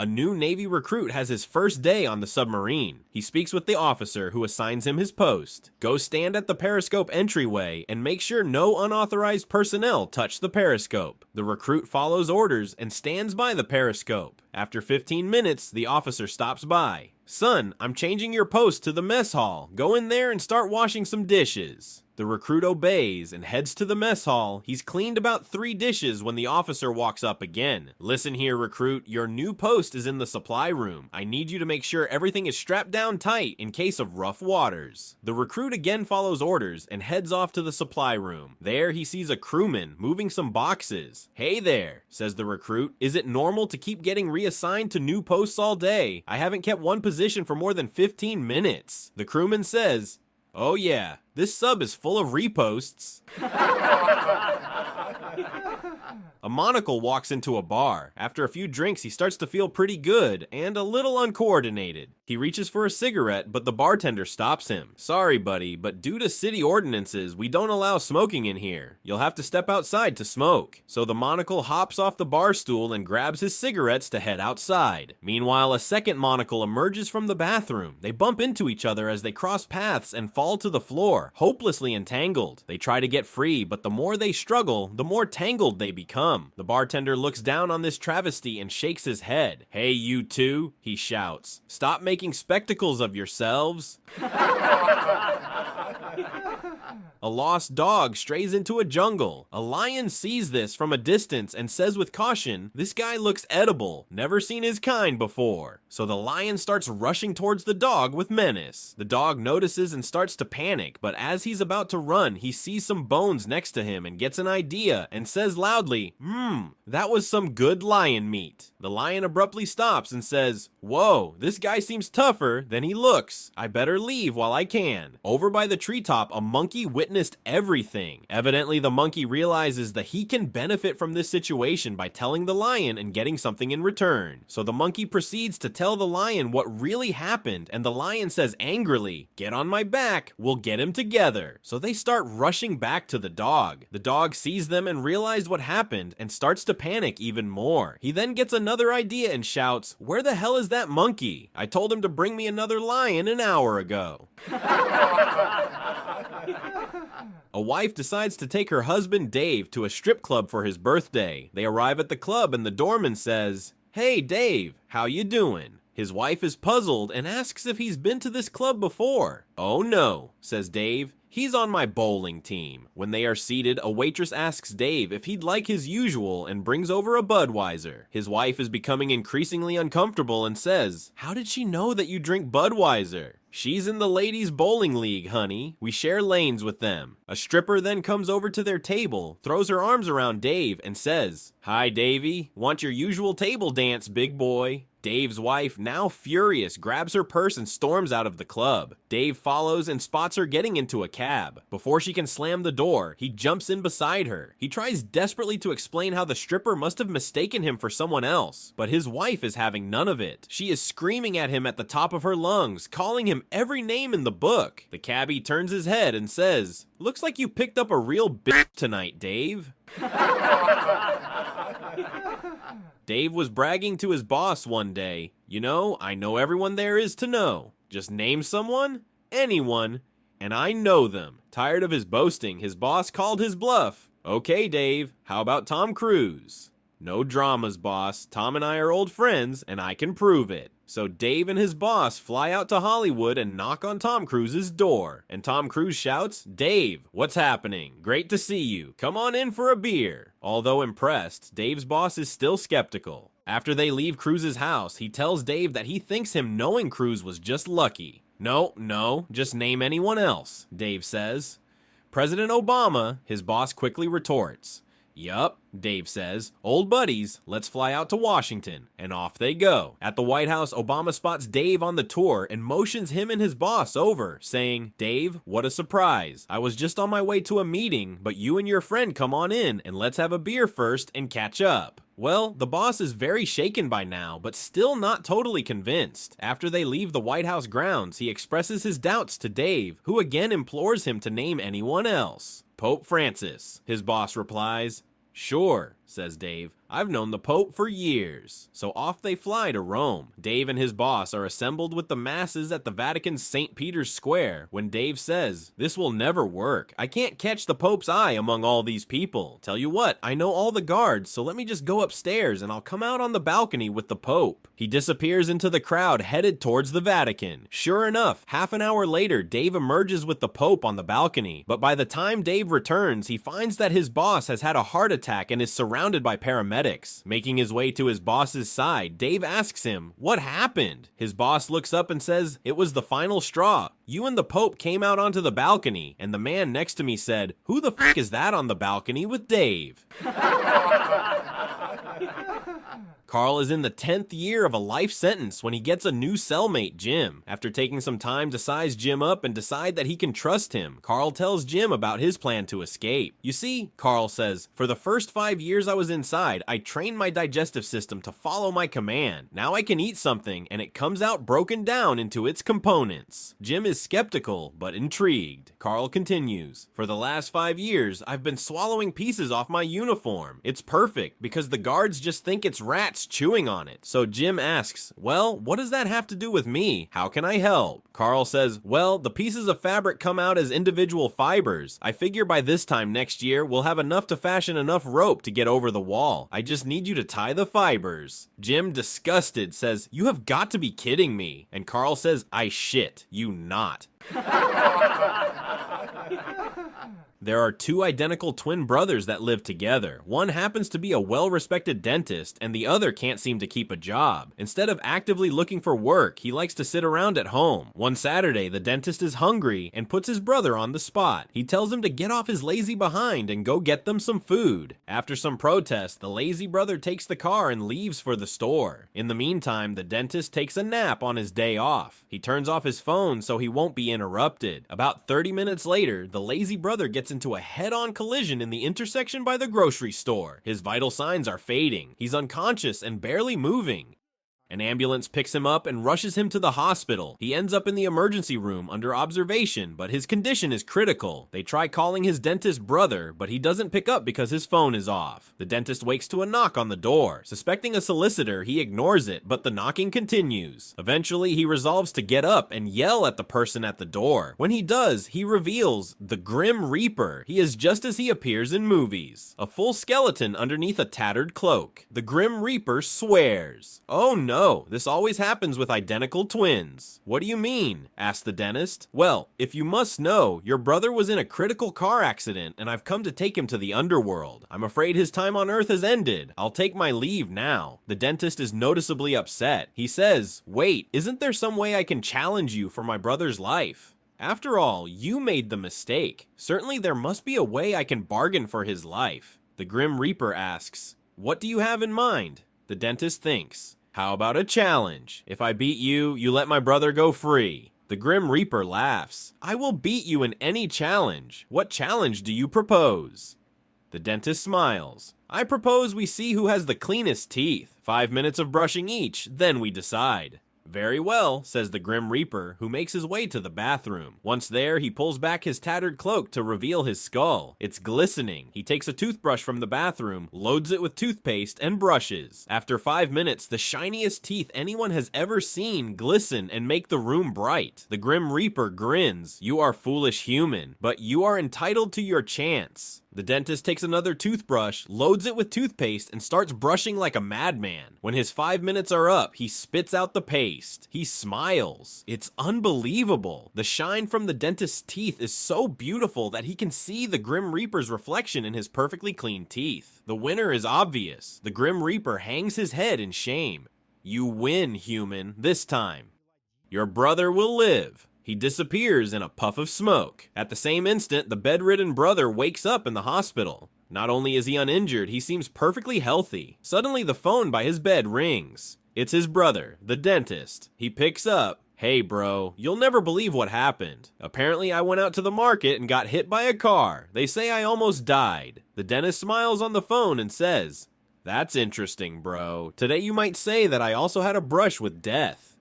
A new Navy recruit has his first day on the submarine. He speaks with the officer who assigns him his post. Go stand at the periscope entryway and make sure no unauthorized personnel touch the periscope. The recruit follows orders and stands by the periscope. After 15 minutes, the officer stops by. Son, I'm changing your post to the mess hall. Go in there and start washing some dishes. The recruit obeys and heads to the mess hall. He's cleaned about 3 dishes when the officer walks up again. Listen here, recruit, your new post is in the supply room. I need you to make sure everything is strapped down tight in case of rough waters. The recruit again follows orders and heads off to the supply room. There he sees a crewman moving some boxes. Hey there, says the recruit. Is it normal to keep getting reassigned to new posts all day? I haven't kept one position for more than 15 minutes. The crewman says, oh yeah, this sub is full of reposts. A monocle walks into a bar. After a few drinks, he starts to feel pretty good and a little uncoordinated. He reaches for a cigarette, but the bartender stops him. Sorry, buddy, but due to city ordinances, we don't allow smoking in here. You'll have to step outside to smoke. So the monocle hops off the bar stool and grabs his cigarettes to head outside. Meanwhile, a second monocle emerges from the bathroom. They bump into each other as they cross paths and fall to the floor, hopelessly entangled. They try to get free, but the more they struggle, the more tangled they become. The bartender looks down on this travesty and shakes his head. Hey, you two, he shouts. Stop making spectacles of yourselves. A lost dog strays into a jungle. A lion sees this from a distance and says with caution, this guy looks edible, never seen his kind before. So the lion starts rushing towards the dog with menace. The dog notices and starts to panic, but as he's about to run, he sees some bones next to him and gets an idea and says loudly, that was some good lion meat. The lion abruptly stops and says, whoa, this guy seems tougher than he looks. I better leave while I can. Over by the treetop, a monkey witnessed everything. Evidently, the monkey realizes that he can benefit from this situation by telling the lion and getting something in return. So the monkey proceeds to tell the lion what really happened, and the lion says angrily, get on my back, we'll get him together. So they start rushing back to the dog. The dog sees them and realized what happened and starts to panic even more. He then gets another idea and shouts, where the hell is that monkey? I told him to bring me another lion an hour ago. A wife decides to take her husband Dave to a strip club for his birthday. They arrive at the club and the doorman says, hey Dave, how you doing? His wife is puzzled and asks if he's been to this club before. Oh no, says Dave. He's on my bowling team. When they are seated, a waitress asks Dave if he'd like his usual and brings over a Budweiser. His wife is becoming increasingly uncomfortable and says, how did she know that you drink Budweiser? She's in the ladies' bowling league, honey. We share lanes with them. A stripper then comes over to their table, throws her arms around Dave, and says, hi, Davey. Want your usual table dance, big boy. Dave's wife, now furious, grabs her purse and storms out of the club. Dave follows and spots her getting into a cab. Before she can slam the door, he jumps in beside her. He tries desperately to explain how the stripper must have mistaken him for someone else, but his wife is having none of it. She is screaming at him at the top of her lungs, calling him every name in the book. The cabbie turns his head and says, looks like you picked up a real bitch tonight, Dave. Dave was bragging to his boss one day, you know, I know everyone there is to know. Just name someone, anyone, and I know them. Tired of his boasting, his boss called his bluff. Okay, Dave, how about Tom Cruise? No dramas, boss. Tom and I are old friends, and I can prove it. So Dave and his boss fly out to Hollywood and knock on Tom Cruise's door. And Tom Cruise shouts, Dave, what's happening? Great to see you. Come on in for a beer. Although impressed, Dave's boss is still skeptical. After they leave Cruise's house, he tells Dave that he thinks him knowing Cruise was just lucky. No, just name anyone else, Dave says. President Obama, his boss quickly retorts. Yup, Dave says. Old buddies, let's fly out to Washington. And off they go. At the White House, Obama spots Dave on the tour and motions him and his boss over, saying, Dave, what a surprise. I was just on my way to a meeting, but you and your friend come on in and let's have a beer first and catch up. Well, the boss is very shaken by now, but still not totally convinced. After they leave the White House grounds, he expresses his doubts to Dave, who again implores him to name anyone else. Pope Francis, his boss replies. Sure, says Dave. "I've known the Pope for years." So off they fly to Rome. Dave and his boss are assembled with the masses at the Vatican's St. Peter's Square when Dave says, "This will never work. I can't catch the Pope's eye among all these people. Tell you what, I know all the guards, so let me just go upstairs and I'll come out on the balcony with the Pope." He disappears into the crowd headed towards the Vatican. Sure enough, half an hour later, Dave emerges with the Pope on the balcony. But by the time Dave returns, he finds that his boss has had a heart attack and is surrounded by paramedics. Making his way to his boss's side, Dave asks him, "What happened?" His boss looks up and says, "It was the final straw. You and the Pope came out onto the balcony, and the man next to me said, 'Who the f*** is that on the balcony with Dave?'" Carl is in the 10th year of a life sentence when he gets a new cellmate, Jim. After taking some time to size Jim up and decide that he can trust him, Carl tells Jim about his plan to escape. "You see," Carl says, "for the first 5 years I was inside, I trained my digestive system to follow my command. Now I can eat something, and it comes out broken down into its components." Jim is skeptical, but intrigued. Carl continues, "For the last 5 years, I've been swallowing pieces off my uniform. It's perfect, because the guards just think it's rats chewing on it." So Jim asks, "Well, what does that have to do with me? How can I help?" Carl says, "Well, the pieces of fabric come out as individual fibers. I figure by this time next year, we'll have enough to fashion enough rope to get over the wall. I just need you to tie the fibers." Jim, disgusted, says, "You have got to be kidding me." And Carl says, "I shit you not." There are two identical twin brothers that live together. One happens to be a well-respected dentist, and the other can't seem to keep a job. Instead of actively looking for work, he likes to sit around at home. One Saturday, the dentist is hungry and puts his brother on the spot. He tells him to get off his lazy behind and go get them some food. After some protest, the lazy brother takes the car and leaves for the store. In the meantime, the dentist takes a nap on his day off. He turns off his phone so he won't be interrupted. About 30 minutes later, the lazy brother gets into a head-on collision in the intersection by the grocery store. His vital signs are fading. He's unconscious and barely moving. An ambulance picks him up and rushes him to the hospital. He ends up in the emergency room under observation, but his condition is critical. They try calling his dentist brother, but he doesn't pick up because his phone is off. The dentist wakes to a knock on the door. Suspecting a solicitor, he ignores it, but the knocking continues. Eventually, he resolves to get up and yell at the person at the door. When he does, he reveals the Grim Reaper. He is just as he appears in movies. A full skeleton underneath a tattered cloak. The Grim Reaper swears. "Oh no. This always happens with identical twins." "What do you mean?" asked the dentist. "Well, if you must know, your brother was in a critical car accident and I've come to take him to the underworld. I'm afraid his time on Earth has ended. I'll take my leave now." The dentist is noticeably upset. He says, "Wait, isn't there some way I can challenge you for my brother's life? After all, you made the mistake. Certainly there must be a way I can bargain for his life." The Grim Reaper asks, "What do you have in mind?" The dentist thinks. "How about a challenge? If I beat you, you let my brother go free." The Grim Reaper laughs. "I will beat you in any challenge. What challenge do you propose?" The dentist smiles. "I propose we see who has the cleanest teeth. 5 minutes of brushing each, then we decide." "Very well," says the Grim Reaper, who makes his way to the bathroom. Once there, he pulls back his tattered cloak to reveal his skull. It's glistening. He takes a toothbrush from the bathroom, loads it with toothpaste, and brushes. After 5 minutes, the shiniest teeth anyone has ever seen glisten and make the room bright. The Grim Reaper grins. "You are foolish human, but you are entitled to your chance." The dentist takes another toothbrush, loads it with toothpaste, and starts brushing like a madman. When his 5 minutes are up, he spits out the paste. He smiles. It's unbelievable. The shine from the dentist's teeth is so beautiful that he can see the Grim Reaper's reflection in his perfectly clean teeth. The winner is obvious. The Grim Reaper hangs his head in shame. "You win, human, this time. Your brother will live." He disappears in a puff of smoke. At the same instant, the bedridden brother wakes up in the hospital. Not only is he uninjured, he seems perfectly healthy. Suddenly, the phone by his bed rings. It's his brother, the dentist. He picks up. "Hey bro, you'll never believe what happened. Apparently I went out to the market and got hit by a car. They say I almost died." The dentist smiles on the phone and says, "That's interesting, bro. Today you might say that I also had a brush with death."